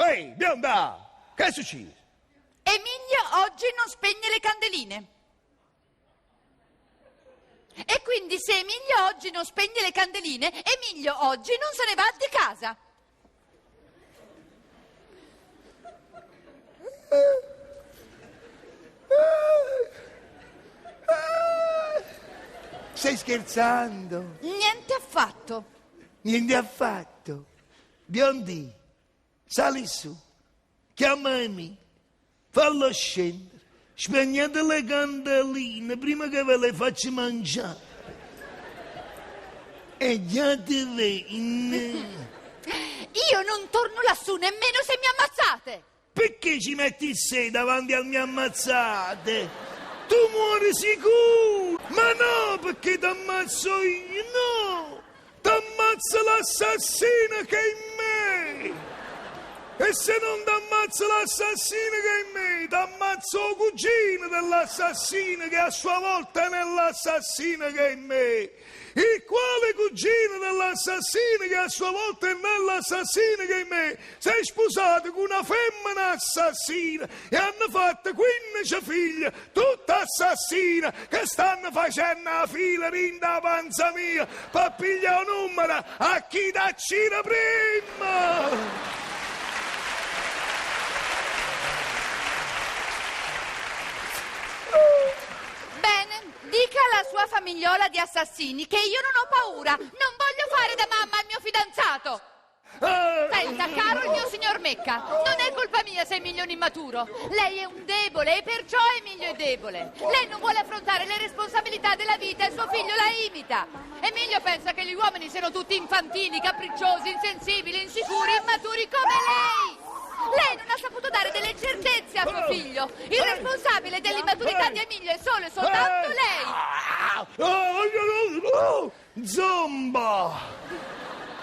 Ehi, bionda, che succede? Emilio oggi non spegne le candeline. E quindi se Emilio oggi non spegne le candeline, Emilio oggi non se ne va di casa. Stai scherzando? Niente affatto. Niente affatto. Biondi, sali su, chiamami, fallo scendere, spegnete le candeline prima che ve le faccio mangiare. E già ti vedi. Io non torno lassù nemmeno se mi ammazzate. Perché ci metti sé davanti al mio ammazzate? Tu muori sicuro! Ma no, perché t'ammazzo io, no! T'ammazza l'assassino che è in me! E se non t'ammazza l'assassino che è in me, t'ammazzo il cugino dell'assassino che a sua volta è nell'assassino che è in me! Il quale cugino dell'assassino che a sua volta è nell'assassino che è in me si è sposato con una femmina assassina e hanno fatto 15 figlie, tutte assassine, che stanno facendo la fila rinda panza mia per pigliare un numero a chi d'accina prima. Dica alla sua famigliola di assassini che io non ho paura, non voglio fare da mamma al mio fidanzato. Senta, caro il mio signor Mecca, non è colpa mia se Emilio è un immaturo. Lei è un debole e perciò Emilio è debole. Lei non vuole affrontare le responsabilità della vita e suo figlio la imita. Emilio pensa che gli uomini siano tutti infantili, capricciosi, insensibili, insicuri, immaturi come lei. Lei non ha saputo dare delle certezze a suo figlio. Il responsabile dell'immaturità di Emilio è solo e soltanto lei.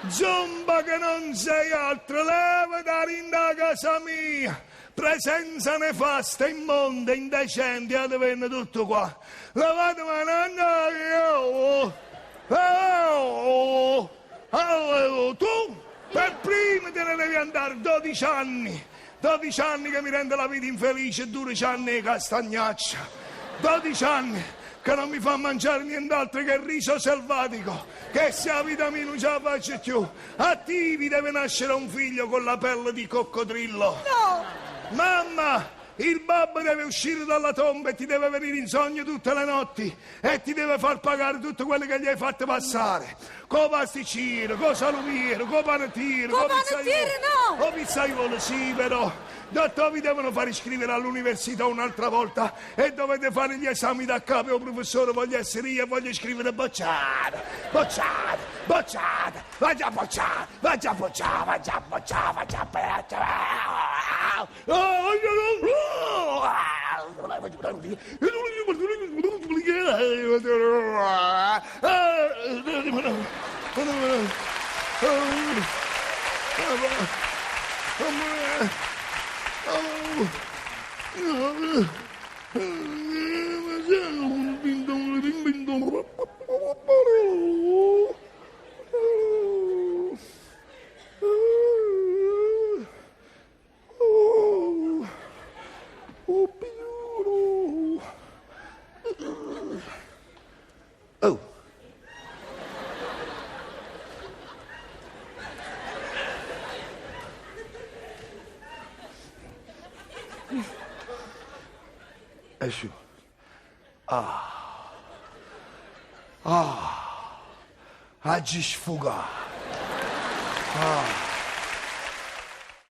Zomba che non sei altro, leva da rinda casa mia. Presenza nefasta, immonda, indecente, advenne tutto qua. Lavate tu per prima te ne devi andare 12 anni. 12 anni che mi rende la vita infelice e 12 anni di castagnaccia. 12 anni che non mi fa mangiare nient'altro che il riso selvatico, che se la vita mia non ce la faccio più. A te vi deve nascere un figlio con la pelle di coccodrillo. No! Mamma, il babbo deve uscire dalla tomba e ti deve venire in sogno tutte le notti e ti deve far pagare tutto quello che gli hai fatto passare. Con pasticcino, con salumiere, con panettiere, con panettiere no! Con pizzaiolo, sì, però. Dottore, vi devono fare iscrivere all'università un'altra volta e dovete fare gli esami da capo. Oh, professore, voglio essere io e voglio scrivere bocciata. Va già bocciata. Oh. Esci. Oggi sfuga.